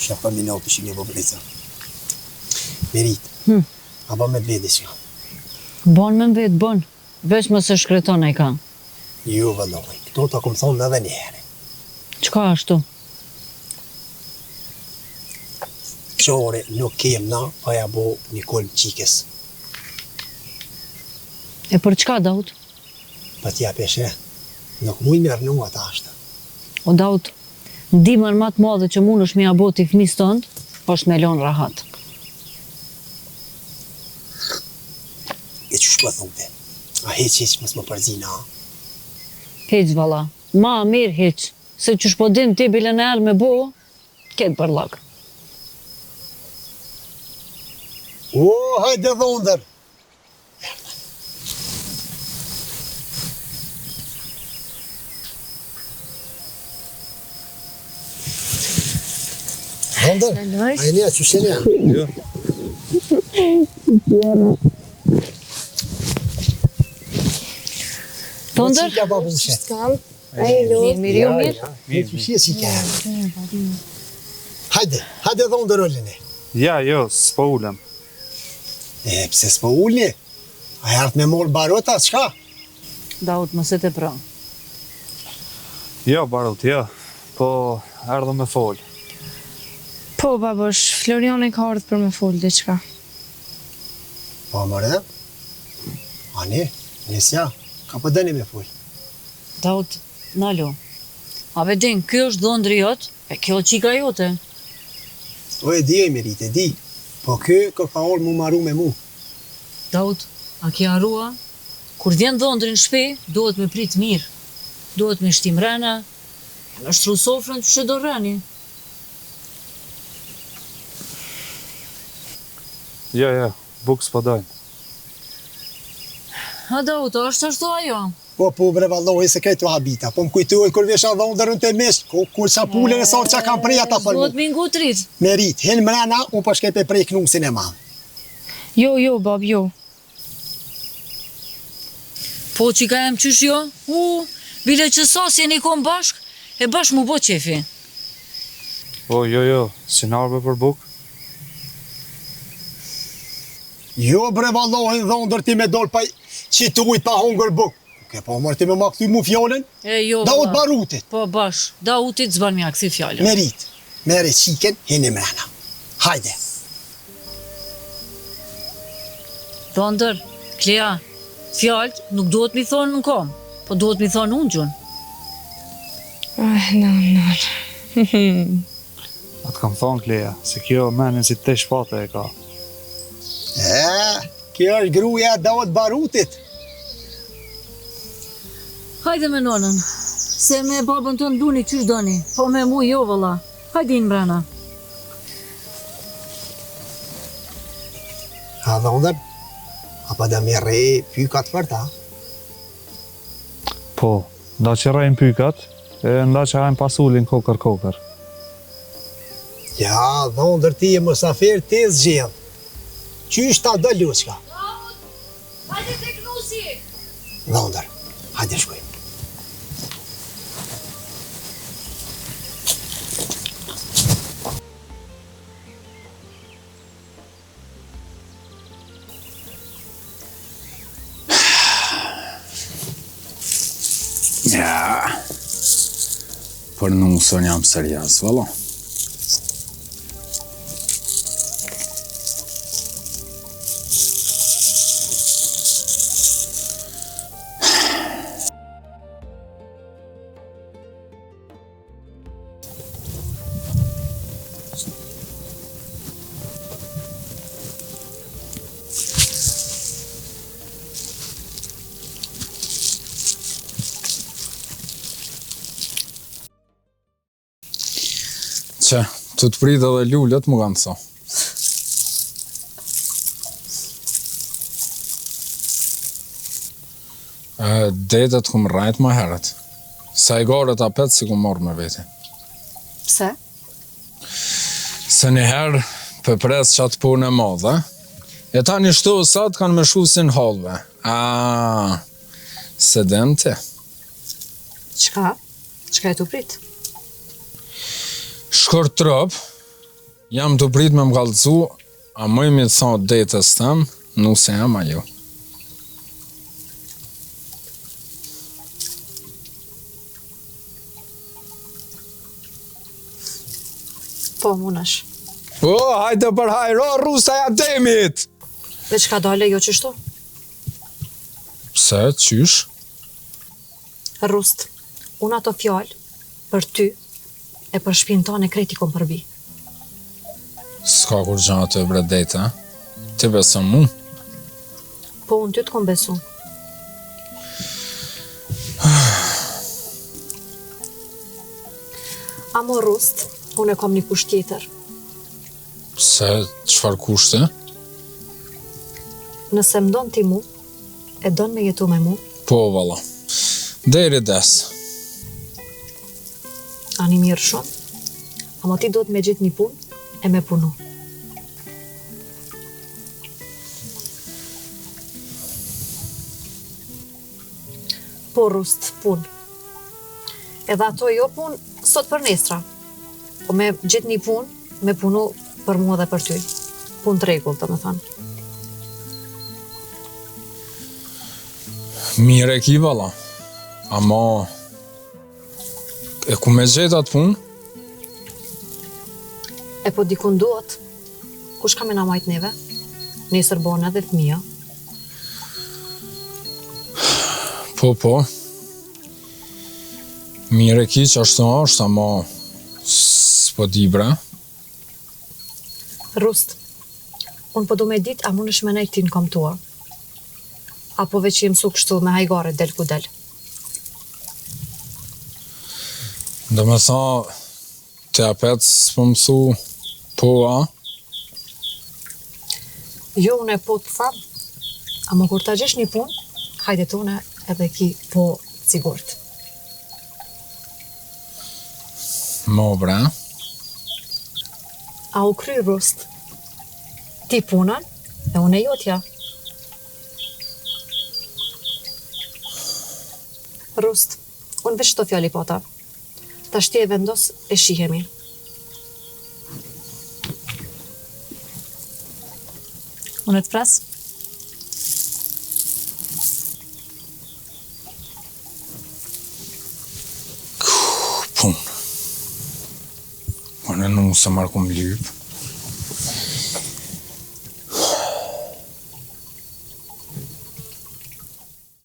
Shaka minau për shikë një bëbrica. Merit. A ba me bledi që. Bon me mbet, bon. Veç më se shkreton e ka. Jo, vëlloj. Këto ta kom thonë edhe njëherë. Qka ashtu? Qore nuk kem na, pa ja bo një kolm qikës. E për qka, Daut? Pa t'ja peshe. Nuk muj me rënu ata ashtë. O, Daut, ndimën ma të madhe që mund është me aboti fëmis tëndë, është me lonë rahat. E që shpo thonte. A heq mës më përzina. Heq, valla. Ma mirë heq. Se që shpodim ti bilen erë me bo, ketë për lak. O, hajde dhondër. Dhondër, a e nja, që shenja? Jo. Thondër? Qika babu në shetë. Kam. Alo. Mirë, ju mirë? Që shie si ka. Hajde dhondër ollini. Ja, jo, s'po ulem. E, pse s'po ulni? A e artë me morë barota, qka? Daut, më se te pra. Jo, barut, jo. Po, erdhëm me fol. Po, babosh, Floriani ka ardhë për me folë diçka. Po, mëre? Ani, njësja, ka po dëni me full. Daut, nalo. A vedin, kjo është dhondri jot, e kjo qika jote. O e di e merit, e di. Po kjo ka orë mu maru me mu. Daut, a ki arrua? Kur vjen dhondri në shpi, duhet me prit mirë. Duhet me shtim rena, me shtru sofrën që do reni. Ja, buk s'po dojnë. Ha, Daut, është ashtu ajo? Po, bre vallohi se këtu habita. Po më kujtuaj kur vesha dhondërën të mes, kur sapulën e sa kam prej ata për mu. Duhet me ngutrit. Merit, hen mrena, unë po shkej pe prej knusin e madh. Jo, bab, jo. Po, qika jem qysh jo? Bile që sa si e një kom bashk, e bashk mu bo qefi. O, jo, si narbe për buk. Jo, bre vallohi dhondër ti me dol pa që të ujt pa hongër buk. Ke po mërë ti me ma këty mu fjallën? E jo, Daut barutit. Po, bash, Dautit zban mjak si fjallën. Merit, mere qiken, hini mrena. Hajde. Dhondër, Klea, fjallët nuk duhet mi thonë në kom, po duhet mi thonë unë gjun. Nan. Atë kam thonë, Kleja, se kjo menin si te shpate e ka. Kjo është gruja e Daut barutit. Hajde me nonën, se me babën të nduni qysh doni, po me mu jo vëlla. Hajde në mbrana. A dhondër, apo da me re pykat për ta? Po, nda që rajnë pykat, e nda që hajnë pasullin kokër. Ja, dhondër ti e mësafir ti zgjedh. Qysh ta do luçka? Hajde të knusi! Dhondër, hajde shkoj. Ja, për nusën jam serios, valla. Që, të pritë edhe lullet më kanë thë. Detet këmë rajtë më herët. Sa i garët apet si këmë marrë me veti. Pse? Se njëherë për pres që atë punë e madhe, e ta një shtu sot kanë me shusin halve. Se den ti. Qka? Qka e të prit? Shkort trop, Jam të prit me më kallëcu, a më mi të thot detës tëm, nuk se jam ajo. Po, munesh. Po, hajde për hajro, rusa ja demit! Dhe çka dale jo qështu? Pse, qysh? Rust, unë ato fjallë për ty e për shpinë tonë e kreti kom përbi. S'ka kur gjanë të bre deta, ti beson mu? Po, unë ty të kom besu. Amo Rust, unë e kom një kusht tjetër. Pse, qfar kushte? Nëse më donë ti mu, e donë me jetu me mu, Po, valla. Deri des. ani mirë shumë, amo ti duhet me gjithë një punë e me punu. Po, Rust, punë. Edhe ato jo punë sot për nestra, po me gjithë një punë, me punu për mua dhe për ty. Punë të rregull, të me thanë. Mire ki, valla. Ama... E ku me gjetë atë punë? E po dikun duhet, kush ka me na majt neve? Nesër bon edhe fëmija. Po. Mire ki që ashtu është, ama... S'po di bre. Rust, unë po du me dit a mund është me nejt ti në kom tua. Apo veç i mësu kështu me hajgare del ku del. Do me tha, të apet s'po mësu, po a? Jo, unë e po të tham, ama kur ta gjesh një punë, hajde tone edhe ki po sigurt. Mo bre. A u kry Rust? Ti punën, e unë e jotja. Rust, unë veç të fjali pota. Ta shti e vendos e shihemi. Unë të pres? Punë. Unë nuk se marrë kum lypë.